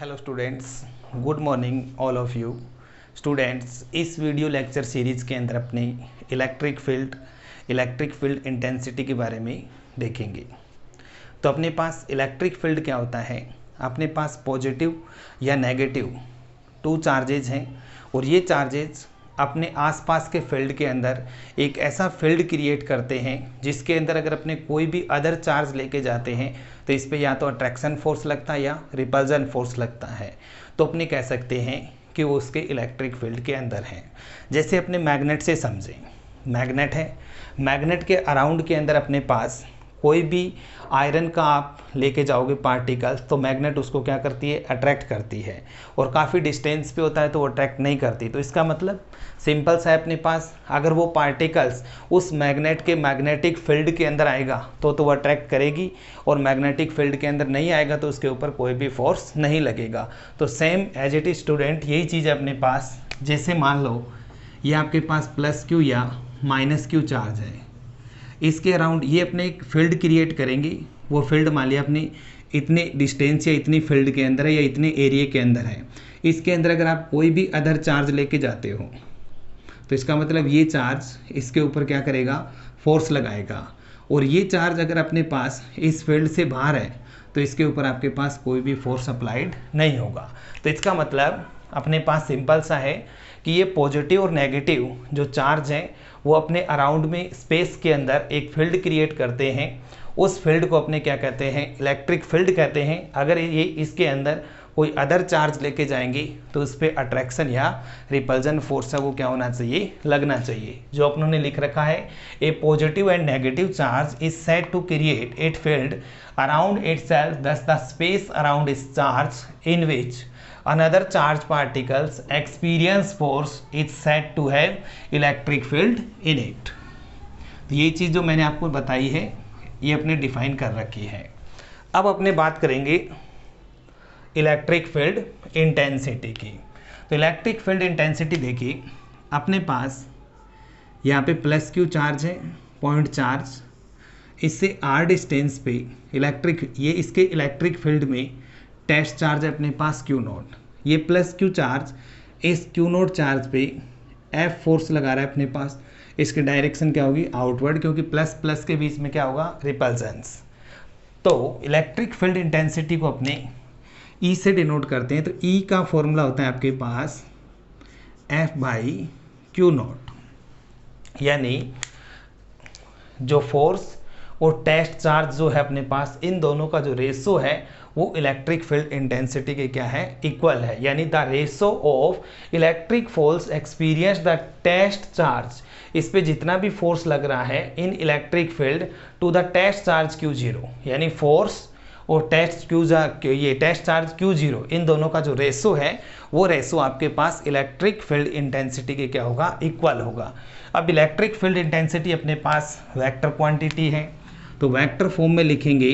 Hello students, good morning all of you students. इस video lecture series के अंदर अपनी इलेक्ट्रिक फील्ड इंटेंसिटी के बारे में देखेंगे। तो अपने पास इलेक्ट्रिक फील्ड क्या होता है, अपने पास पॉजिटिव या नेगेटिव टू चार्जेज हैं और ये चार्जेज अपने आसपास के फील्ड के अंदर एक ऐसा फील्ड क्रिएट करते हैं जिसके अंदर अगर अपने कोई भी अदर चार्ज लेके जाते हैं तो इस पे या तो अट्रैक्शन फोर्स लगता है या रिपल्जन फोर्स लगता है। तो अपने कह सकते हैं कि वो उसके इलेक्ट्रिक फील्ड के अंदर हैं। जैसे अपने मैग्नेट से समझें, मैग्नेट है, मैग्नेट के अराउंड के अंदर अपने पास कोई भी आयरन का आप लेके जाओगे पार्टिकल तो मैग्नेट उसको क्या करती है, अट्रैक्ट करती है। और काफ़ी डिस्टेंस पे होता है तो वो अट्रैक्ट नहीं करती। तो इसका मतलब सिंपल सा है, अपने पास अगर वो पार्टिकल्स उस मैग्नेट के मैग्नेटिक फील्ड के अंदर आएगा तो वो अट्रैक्ट करेगी, और मैग्नेटिक फील्ड के अंदर नहीं आएगा तो उसके ऊपर कोई भी फोर्स नहीं लगेगा। तो same as it is student यही चीज़ है अपने पास। जैसे मान लो ये आपके पास प्लस क्यू या माइनस क्यू चार्ज है, इसके अराउंड ये अपने एक फील्ड क्रिएट करेंगे। वो फील्ड मान लिया अपनी इतने डिस्टेंस या इतनी फील्ड के अंदर है या इतने एरिया के अंदर है। इसके अंदर अगर आप कोई भी अदर चार्ज लेके जाते हो तो इसका मतलब ये चार्ज इसके ऊपर क्या करेगा, फोर्स लगाएगा। और ये चार्ज अगर अपने पास इस फील्ड से बाहर है तो इसके ऊपर आपके पास कोई भी फोर्स अप्लाइड नहीं होगा। तो इसका मतलब अपने पास सिंपल सा है कि ये पॉजिटिव और नेगेटिव जो चार्ज हैं वो अपने अराउंड में स्पेस के अंदर एक फील्ड क्रिएट करते हैं। उस फील्ड को अपने क्या कहते हैं, इलेक्ट्रिक फील्ड कहते हैं। अगर ये इसके अंदर कोई अदर चार्ज लेके जाएंगे तो उस पर अट्रैक्शन या रिपल्जन फोर्स है वो क्या होना चाहिए, लगना चाहिए। जो अपनों ने लिख रखा है, a positive and negative charge is said to create it field around itself, thus the space around this charge in which another charge particles experience force is said to have electric field in it। तो ये चीज़ जो मैंने आपको बताई है ये अपने define कर रखी है। अब अपने बात करेंगे इलेक्ट्रिक फील्ड इंटेंसिटी की। तो इलेक्ट्रिक फील्ड इंटेंसिटी देखिए, अपने पास यहाँ पे प्लस क्यू चार्ज है, पॉइंट चार्ज, इससे आर डिस्टेंस पे ये इसके इलेक्ट्रिक फील्ड में टेस्ट चार्ज है अपने पास क्यू नॉट। ये प्लस क्यू चार्ज इस क्यू नॉट चार्ज पे एफ फोर्स लगा रहा है अपने पास। इसकी डायरेक्शन क्या होगी, आउटवर्ड, क्योंकि प्लस प्लस के बीच में क्या होगा, रिपल्जेंस। तो इलेक्ट्रिक फील्ड इंटेंसिटी को अपने ई से डिनोट करते हैं। तो ई का फॉर्मूला होता है आपके पास एफ बाई क्यू नॉट, यानी जो फोर्स और टेस्ट चार्ज जो है अपने पास, इन दोनों का जो रेशो है वो इलेक्ट्रिक फील्ड इंटेंसिटी के क्या है, इक्वल है। यानी the ratio of electric force experience the test charge, इस पे जितना भी फोर्स लग रहा है in electric field to the test charge Q zero, यानी फोर्स और ये टेस्ट चार्ज क्यू जीरो, इन दोनों का जो रेशो है वो रेशो आपके पास इलेक्ट्रिक फील्ड इंटेंसिटी के क्या होगा, इक्वल होगा। अब इलेक्ट्रिक फील्ड इंटेंसिटी अपने पास वेक्टर क्वांटिटी है, तो वेक्टर फॉर्म में लिखेंगे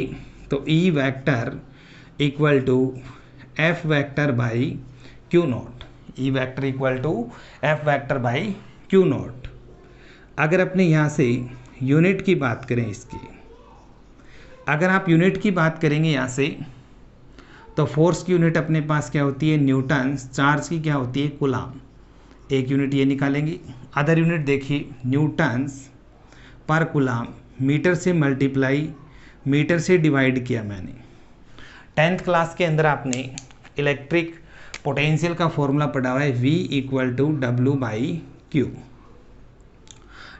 तो E vector equal to F vector by Q naught. E vector equal to F vector by Q naught. अगर अपने यहाँ से यूनिट की बात करें इसकी, अगर आप यूनिट की बात करेंगे यहाँ से तो फोर्स की यूनिट अपने पास क्या होती है, न्यूटन्स, चार्ज की क्या होती है, कूलाम। एक यूनिट ये निकालेंगे। अदर यूनिट देखिए, न्यूटन्स पर कूलाम, मीटर से मल्टीप्लाई, मीटर से डिवाइड किया मैंने। 10th क्लास के अंदर आपने इलेक्ट्रिक पोटेंशियल का फॉर्मूला पढ़ा हुआ है, V equal to W by Q.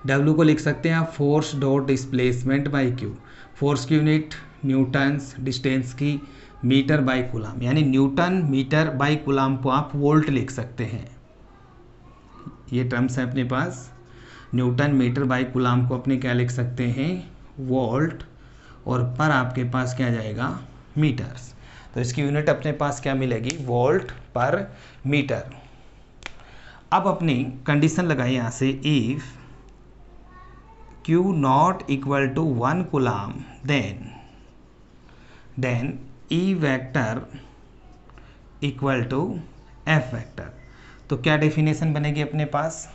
W को लिख सकते हैं आप force dot displacement by Q. Force की यूनिट न्यूटन्स, डिस्टेंस की मीटर बाई कूलाम, यानी न्यूटन मीटर बाई कूलाम को आप वोल्ट लिख सकते हैं। ये टर्म्स है अपने पास। न्यूटन मीटर बाई कूलाम को अपने क्या लिख सकते हैं, वोल्ट, और पर आपके पास क्या जाएगा, मीटर्स। तो इसकी यूनिट अपने पास क्या मिलेगी, वोल्ट पर मीटर। अब अपनी कंडीशन लगाई यहाँ से, if q not equal to 1 coulomb then E vector equal to F vector. तो क्या डेफिनेशन बनेगी अपने पास,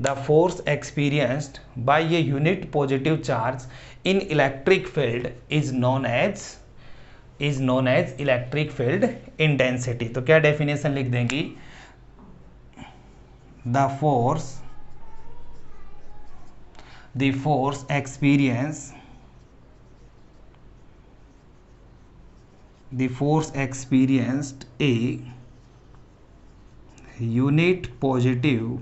the force experienced by a unit positive charge in electric field is known as is known as electric field intensity. तो क्या definition लिख देंगी, the force experienced a unit positive,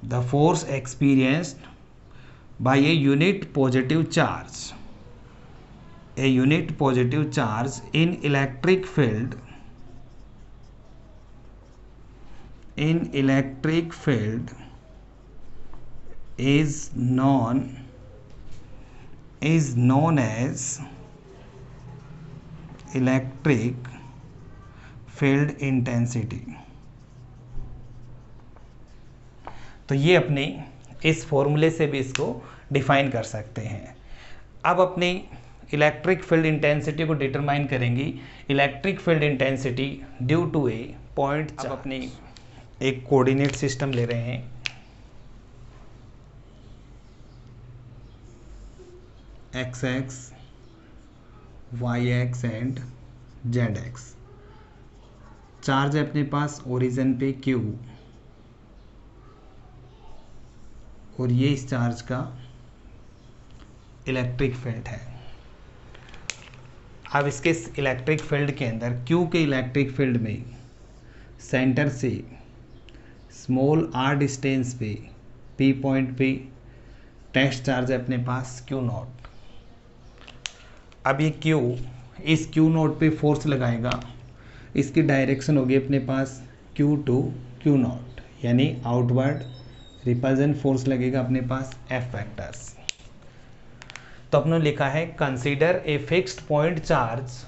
the force experienced by a unit positive charge in electric field is known as electric field intensity। तो ये अपने इस फॉर्मूले से भी इसको डिफाइन कर सकते हैं। अब अपनी इलेक्ट्रिक फील्ड इंटेंसिटी को डिटरमाइन करेंगी। Electric field intensity due to a point. अब अपनी एक कोऑर्डिनेट सिस्टम ले रहे हैं, XX, YX and ZX। Charge है अपने पास ओरिजिन पे Q, और ये इस चार्ज का इलेक्ट्रिक फील्ड है। अब इसके इलेक्ट्रिक फील्ड के अंदर Q के इलेक्ट्रिक फील्ड में सेंटर से स्मॉल r डिस्टेंस पे P पॉइंट पे टेस्ट चार्ज है अपने पास Q0। अब ये Q इस Q0 पे फोर्स लगाएगा, इसकी डायरेक्शन होगी अपने पास Q टू Q0, यानी आउटवर्ड रिपल्जन फोर्स लगेगा अपने पास F वेक्टर्स। तो अपने लिखा है consider a fixed point charge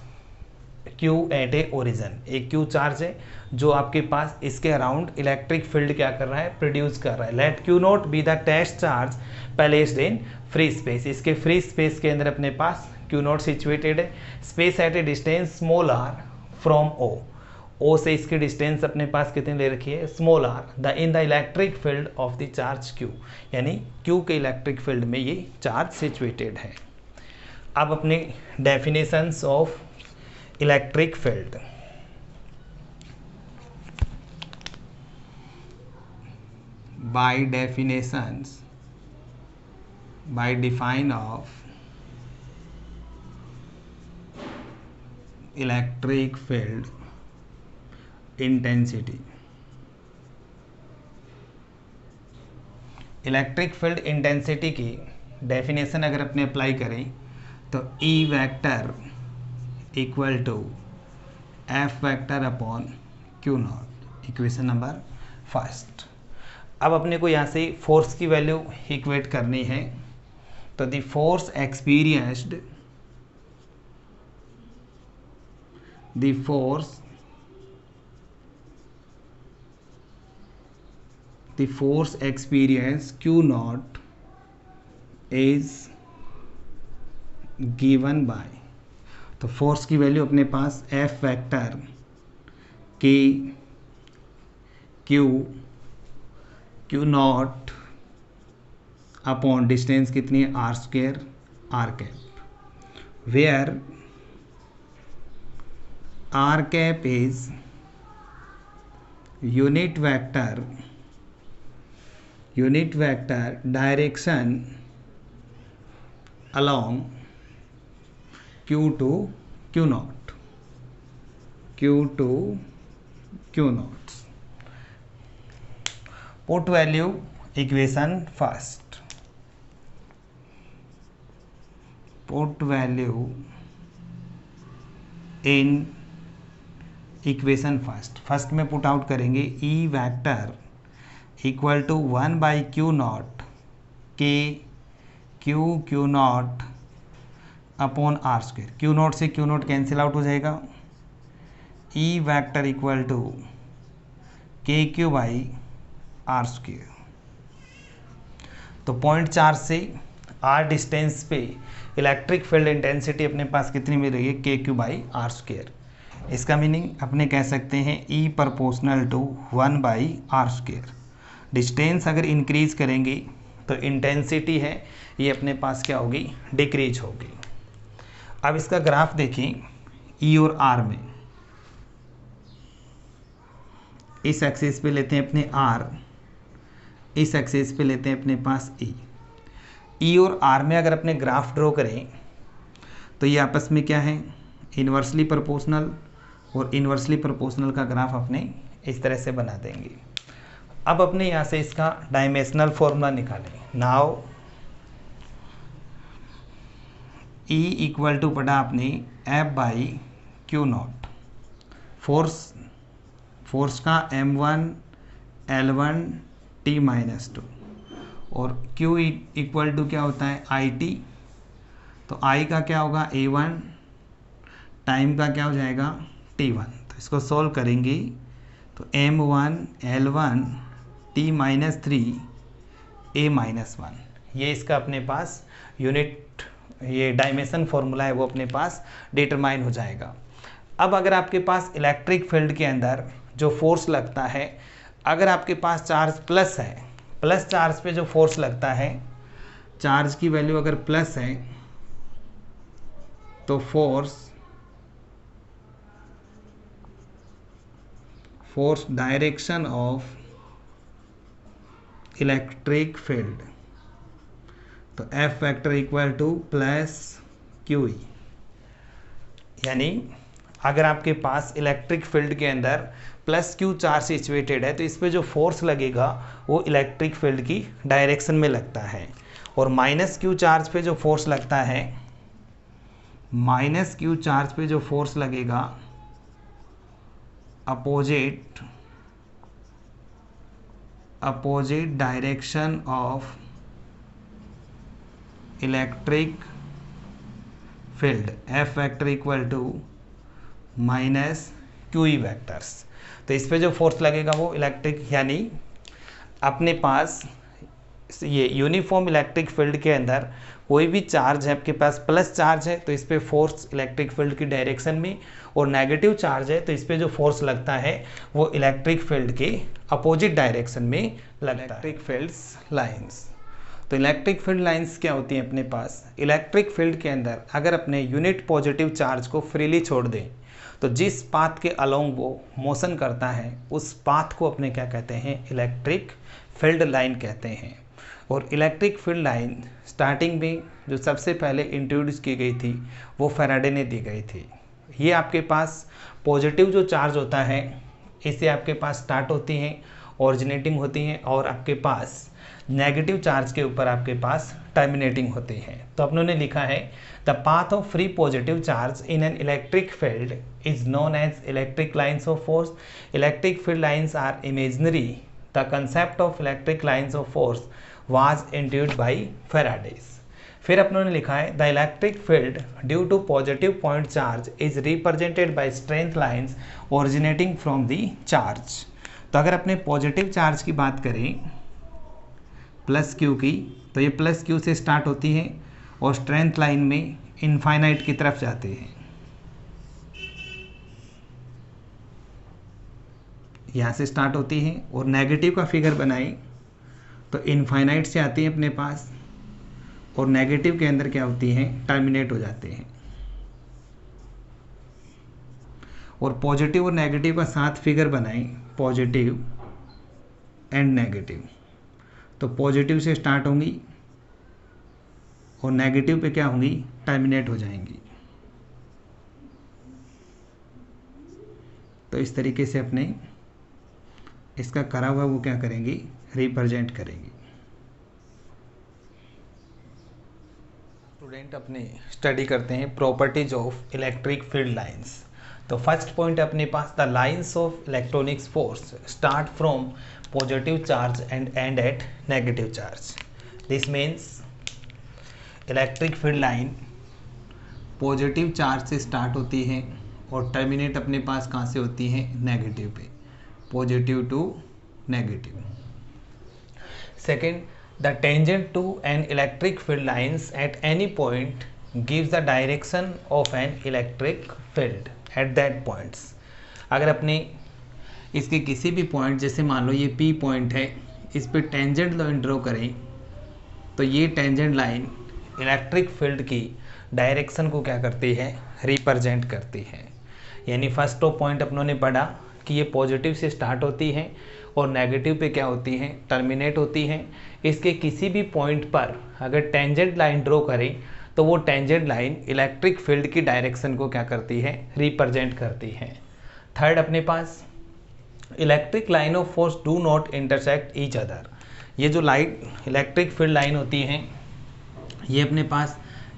Q at a origin. एक Q चार्ज है जो आपके पास इसके अराउंड इलेक्ट्रिक फील्ड क्या कर रहा है, प्रोड्यूस कर रहा है। Let Q0 be the test charge placed in free space. इसके फ्री स्पेस के अंदर अपने पास Q0 सिचुएटेड है। Space at a distance small r from O से इसकी डिस्टेंस अपने पास कितनी ले रखी है, small r। The in the electric field of the charge Q, यानी Q के इलेक्ट्रिक फील्ड में ये चार्ज सिचुएटेड है। अब अपने definitions of electric field. By define of electric field intensity. Electric field intensity की डेफिनेशन अगर अपने अप्लाई करें तो E vector equal to F vector upon Q0, equation number first. अब अपने को यहाँ से फोर्स की वैल्यू इक्वेट करनी है, तो the force experienced Q0 is given by, तो फोर्स की वैल्यू अपने पास F vector K Q0 upon distance कितनी है, r square r cap, where r cap is unit vector direction along Q to Q0, put value equation first, put value in equation first में put out करेंगे। E vector equal to 1 by Q0 के Q0 upon r square. Q0 से Q0 cancel out हो जाएगा। E vector equal to KQ by r square. तो point charge से r distance पे electric field intensity अपने पास कितनी मिल रही है, KQ बाई r स्क्वायर। इसका मीनिंग अपने कह सकते हैं E proportional to 1 by r square. Distance अगर इंक्रीज करेंगे तो इंटेंसिटी है ये अपने पास क्या होगी, डिक्रीज होगी। अब इसका ग्राफ देखें ई और आर में, इस एक्सिस पे लेते हैं अपने आर, इस एक्सिस पे लेते हैं अपने पास ई और आर में अगर अपने ग्राफ ड्रॉ करें तो ये आपस में क्या है, इन्वर्सली प्रोपोर्शनल, और इन्वर्सली प्रोपोर्शनल का ग्राफ अपने इस तरह से बना देंगे। अब अपने यहाँ से इसका डायमेंशनल फॉर्मूला निकालें। नाउ E इक्वल टू पढ़ा आपने F by Q not, force का M1 L1 T-2, और Q इक्वल टू क्या होता है IT, तो I का क्या होगा A1, टाइम का क्या हो जाएगा T1। तो इसको सॉल्व करेंगे तो M1 L1 T-3 A-1, ये इसका अपने पास यूनिट, ये डायमेंशन फॉर्मूला है वो अपने पास डिटरमाइन हो जाएगा। अब अगर आपके पास इलेक्ट्रिक फील्ड के अंदर जो फोर्स लगता है, अगर आपके पास चार्ज प्लस है, प्लस चार्ज पे जो फोर्स लगता है, चार्ज की वैल्यू अगर प्लस है तो force direction of electric field, तो F factor equal two plus QE। यानी अगर आपके पास इलेक्ट्रिक फील्ड के अंदर प्लस Q चार्ज सिचुएटेड है तो इस पे जो फोर्स लगेगा वो इलेक्ट्रिक फील्ड की डायरेक्शन में लगता है, और माइनस Q चार्ज पे जो फोर्स लगता है, माइनस Q चार्ज पे जो फोर्स लगेगा opposite direction of electric field, F factor equal to minus QE vectors. तो इस पे जो फोर्स लगेगा वो इलेक्ट्रिक, यानी अपने पास ये यूनिफॉर्म इलेक्ट्रिक फील्ड के अंदर कोई भी चार्ज है, आपके पास प्लस चार्ज है तो इस पे फोर्स इलेक्ट्रिक फील्ड की डायरेक्शन में, और नेगेटिव चार्ज है तो इस पे जो फोर्स लगता है वो इलेक्ट्रिक फील्ड के अपोजिट डायरेक्शन में लगता है। इलेक्ट्रिक फील्ड्स लाइंस, तो इलेक्ट्रिक फील्ड लाइंस क्या होती हैं अपने पास, इलेक्ट्रिक फील्ड के अंदर अगर अपने यूनिट पॉजिटिव चार्ज को फ्रीली छोड़ दें तो जिस पाथ के अलोंग वो मोशन करता है उस पाथ को अपने क्या कहते हैं, इलेक्ट्रिक फील्ड लाइन कहते हैं। और इलेक्ट्रिक फील्ड लाइन स्टार्टिंग में जो सबसे पहले इंट्रोड्यूस की गई थी वो फैराडे ने दी गई थी। ये आपके पास पॉजिटिव जो चार्ज होता है इससे आपके पास स्टार्ट होती हैं, ओरिजिनेटिंग होती हैं, और आपके पास नेगेटिव चार्ज के ऊपर आपके पास टर्मिनेटिंग होती है। तो अपनों ने लिखा है the path of free positive charge in an electric field is known as electric lines of force. Electric field lines are imaginary. The concept of electric lines of force was introduced by Faraday. फिर अपनों ने लिखा है the electric field due to positive point charge is represented by strength lines originating from the charge. तो अगर अपने positive charge की बात करें प्लस Q की, तो ये प्लस Q से स्टार्ट होती है और स्ट्रेंथ लाइन में इनफाइनाइट की तरफ जाते हैं। यहाँ से स्टार्ट होती है और नेगेटिव का फिगर बनाई तो इनफाइनाइट से आती है अपने पास, और नेगेटिव के अंदर क्या होती हैं, टर्मिनेट हो जाते हैं। और पॉजिटिव और नेगेटिव का साथ फिगर बनाई, पॉजिटिव एंड नेगेटिव, तो पॉजिटिव से स्टार्ट होंगी और नेगेटिव पे क्या होंगी, टर्मिनेट हो जाएंगी। तो इस तरीके से अपने इसका करा हुआ वो क्या करेंगी, रिप्रेजेंट करेंगी। स्टूडेंट अपने स्टडी करते हैं properties of electric field lines. तो फर्स्ट पॉइंट अपने पास the lines of electronics force start from positive charge and end at negative charge. This means electric field line positive charge से start होती है और टर्मिनेट अपने पास कहाँ से होती है, नेगेटिव पे, positive to negative. Second, the tangent to an electric field lines at any point gives the direction of an electric field at that points। अगर अपने इसके किसी भी पॉइंट, जैसे मान लो ये P पॉइंट है, इस पे टेंजेंट लाइन ड्रॉ करें तो ये टेंजेंट लाइन इलेक्ट्रिक फील्ड की डायरेक्शन को क्या करती है, रिप्रेजेंट करती है। यानी फर्स्ट पॉइंट अपनों ने पढ़ा कि ये पॉजिटिव से स्टार्ट होती है और नेगेटिव पे क्या होती हैं, टर्मिनेट होती हैं। इसके किसी भी पॉइंट पर अगर टेंजेंट लाइन ड्रॉ करें तो वो टेंजेंट लाइन इलेक्ट्रिक फील्ड की डायरेक्शन को क्या करती है, रिप्रेजेंट करती है। थर्ड अपने पास electric line of force do not intersect each other. ये जो लाइट इलेक्ट्रिक फील्ड लाइन होती हैं ये अपने पास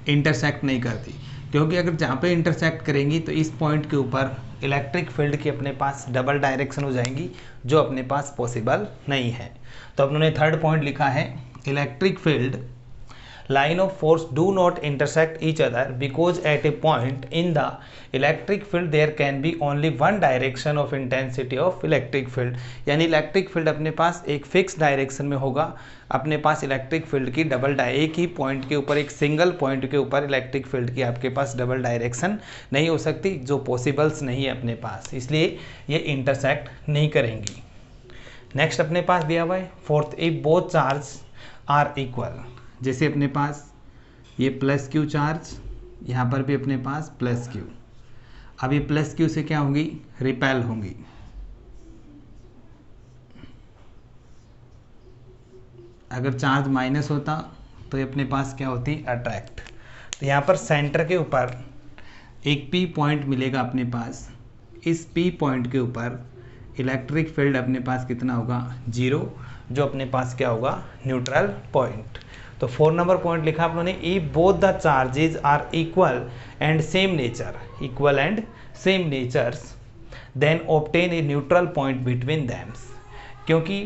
इंटरसेक्ट नहीं करती, क्योंकि अगर जहाँ पे इंटरसेक्ट करेंगी तो इस पॉइंट के ऊपर इलेक्ट्रिक फील्ड की अपने पास डबल डायरेक्शन हो जाएंगी, जो अपने पास पॉसिबल नहीं है। तो अपनों ने थर्ड पॉइंट लिखा है electric field line of force do not intersect each other because at a point in the electric field there can be only one direction of intensity of electric field। यानी electric field अपने पास एक fix direction में होगा, अपने पास electric field की एक ही point के ऊपर, एक सिंगल पॉइंट के ऊपर इलेक्ट्रिक फील्ड की आपके पास डबल डायरेक्शन नहीं हो सकती, जो पॉसिबल्स नहीं है अपने पास, इसलिए ये इंटरसेक्ट नहीं करेंगी। नेक्स्ट अपने पास दिया हुआ है fourth, if both charge are equal. जैसे अपने पास ये प्लस क्यू चार्ज, यहाँ पर भी अपने पास प्लस क्यू, अब ये प्लस क्यू से क्या होंगी, रिपेल होंगी। अगर चार्ज माइनस होता तो ये अपने पास क्या होती, अट्रैक्ट। तो यहाँ पर सेंटर के ऊपर एक पी पॉइंट मिलेगा अपने पास, इस पी पॉइंट के ऊपर इलेक्ट्रिक फील्ड अपने पास कितना होगा, 0, जो अपने पास क्या होगा, न्यूट्रल पॉइंट। तो 4 नंबर पॉइंट लिखा आप लोगों ने, if both the charges are equal and same nature, equal and same natures, then obtain a neutral point between them. क्योंकि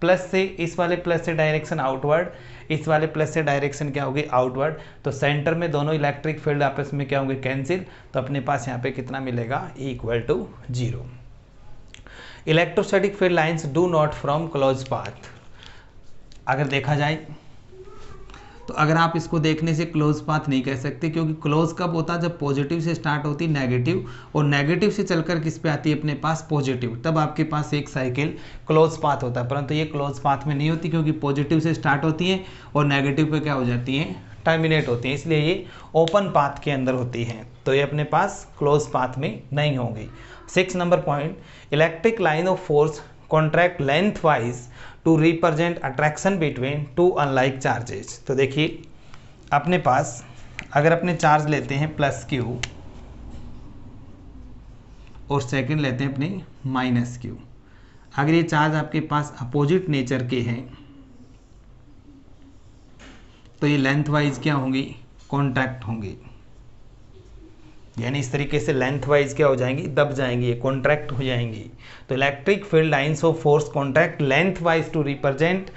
प्लस से, इस वाले प्लस से डायरेक्शन आउटवर्ड, इस वाले प्लस से डायरेक्शन क्या होगी, आउटवर्ड, तो सेंटर में दोनों इलेक्ट्रिक फील्ड आपस में क्या होंगे, कैंसिल, तो अपने पास यहाँ पे कितना मिलेगा, equal to 0। Electrostatic field lines do not from close path. अगर देखा जाए तो अगर आप इसको देखने से क्लोज पाथ नहीं कह सकते, क्योंकि क्लोज कब होता है, जब पॉजिटिव से स्टार्ट होती नेगेटिव, और नेगेटिव से चलकर किस पे आती है, अपने पास पॉजिटिव, तब आपके पास एक साइकिल क्लोज पाथ होता है। परंतु ये क्लोज पाथ में नहीं होती, क्योंकि पॉजिटिव से स्टार्ट होती है और नेगेटिव पे क्या हो जाती है, टर्मिनेट होती है, इसलिए ये ओपन पाथ के अंदर होती हैं, तो ये अपने पास क्लोज पाथ में नहीं होंगी। 6 number point, electric line of force contract lengthwise to represent attraction between two unlike charges. तो देखिए अपने पास अगर अपने चार्ज लेते हैं प्लस क्यू और सेकंड लेते हैं अपने माइनस क्यू, अगर ये चार्ज आपके पास अपोजिट नेचर के हैं तो ये लेंथ वाइज क्या होंगी, कॉन्ट्रैक्ट होंगी। यानी इस तरीके से लेंथ वाइज क्या हो जाएंगी, दब जाएंगी, कॉन्ट्रैक्ट हो जाएंगी। तो electric field lines of force contract lengthwise to represent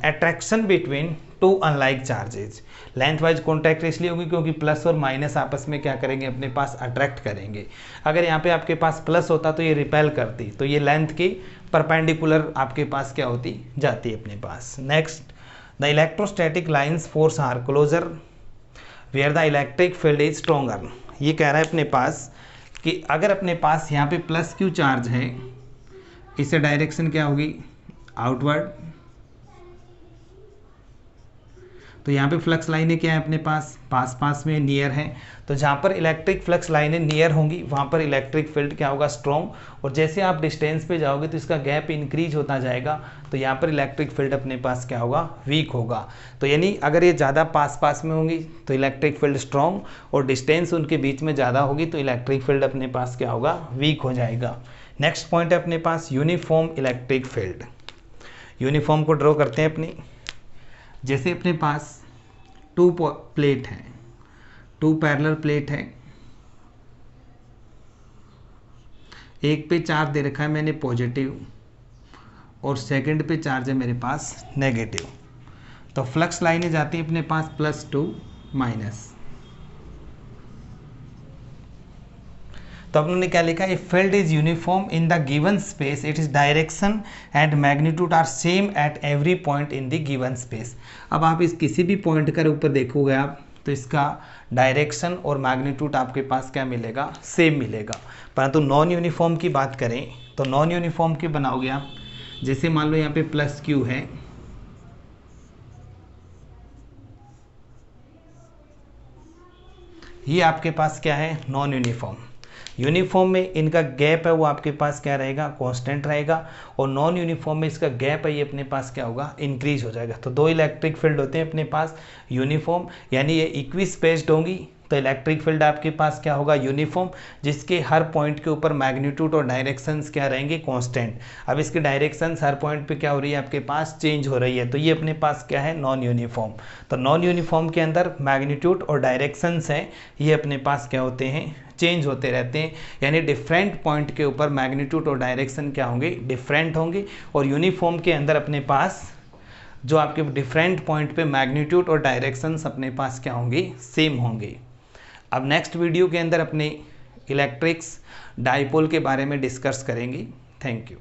attraction between two unlike charges. Lengthwise contract इसलिए होगी क्योंकि प्लस और माइनस आपस में क्या करेंगे, अपने पास अट्रैक्ट करेंगे। अगर यहाँ पे आपके पास प्लस होता तो ये रिपेल करती, तो ये लेंथ की परपेंडिकुलर आपके पास क्या होती, जाती अपने पास। Next, the electrostatic lines force are closer where the electric field is stronger. ये कह रहा है अपने पास कि अगर अपने पास यहाँ पे प्लस क्यू चार्ज है, इससे डायरेक्शन क्या होगी, आउटवर्ड, तो यहाँ पे फ्लक्स लाइनें क्या है अपने पास, पास में नियर है, तो जहाँ पर इलेक्ट्रिक फ्लक्स लाइनें नियर होंगी वहाँ पर इलेक्ट्रिक फील्ड क्या होगा, स्ट्रॉन्ग, और जैसे आप डिस्टेंस पे जाओगे तो इसका गैप इंक्रीज होता जाएगा, तो यहाँ पर इलेक्ट्रिक फील्ड अपने पास क्या होगा, वीक होगा। तो यानी अगर ये ज़्यादा पास में होंगी तो इलेक्ट्रिक फील्ड स्ट्रॉन्ग, और डिस्टेंस उनके बीच में ज़्यादा होगी तो इलेक्ट्रिक फील्ड अपने पास क्या होगा, वीक हो जाएगा। नेक्स्ट पॉइंट है अपने पास यूनिफॉर्म इलेक्ट्रिक फील्ड। यूनिफॉर्म को ड्रॉ करते हैं अपनी, जैसे अपने पास 2 प्लेट है, 2 पैरेलल प्लेट है, एक पे चार्ज दे रखा है मैंने पॉजिटिव और सेकंड पे चार्ज है मेरे पास नेगेटिव, तो फ्लक्स लाइनें जाती है अपने पास +2 माइनस। तो अब उन्होंने क्या लिखा, a field is uniform in the given space, it is direction and magnitude are same at every point in the given space. अब आप इस किसी भी पॉइंट के ऊपर देखोगे आप तो इसका डायरेक्शन और मैग्नीट्यूड आपके पास क्या मिलेगा, सेम मिलेगा। परंतु नॉन यूनिफॉर्म की बात करें तो नॉन यूनिफॉर्म की बनाओगे आप, जैसे मान लो यहाँ पे +Q है ये आपके पास क्या है, नॉन यूनिफॉर्म। यूनिफॉर्म में इनका गैप है वो आपके पास क्या रहेगा, कांस्टेंट रहेगा, और नॉन यूनिफॉर्म में इसका गैप है ये अपने पास क्या होगा, इंक्रीज हो जाएगा। तो दो इलेक्ट्रिक फील्ड होते हैं अपने पास, यूनिफॉर्म यानी ये इक्वी स्पेस्ड होंगी, तो इलेक्ट्रिक फील्ड आपके पास क्या होगा, यूनिफॉर्म, जिसके हर पॉइंट के ऊपर मैग्नीट्यूड और डायरेक्शंस क्या रहेंगे, कांस्टेंट। अब इसके डायरेक्शंस हर पॉइंट पे क्या हो रही है, आपके पास चेंज हो रही है, तो ये अपने पास क्या है, नॉन यूनिफॉर्म। तो नॉन यूनिफॉर्म के अंदर मैग्नीट्यूड और डायरेक्शंस हैं ये अपने पास क्या होते हैं, चेंज होते रहते हैं, यानी डिफरेंट पॉइंट के ऊपर मैग्नीट्यूड और डायरेक्शन क्या होंगे, डिफरेंट होंगे। और यूनिफॉर्म के अंदर अपने पास जो आपके डिफरेंट पॉइंट पे मैग्नीट्यूड और डायरेक्शंस अपने पास क्या होंगे, सेम होंगे। अब नेक्स्ट वीडियो के अंदर अपने इलेक्ट्रिक्स डाइपोल के बारे में डिस्कस करेंगे। Thank you.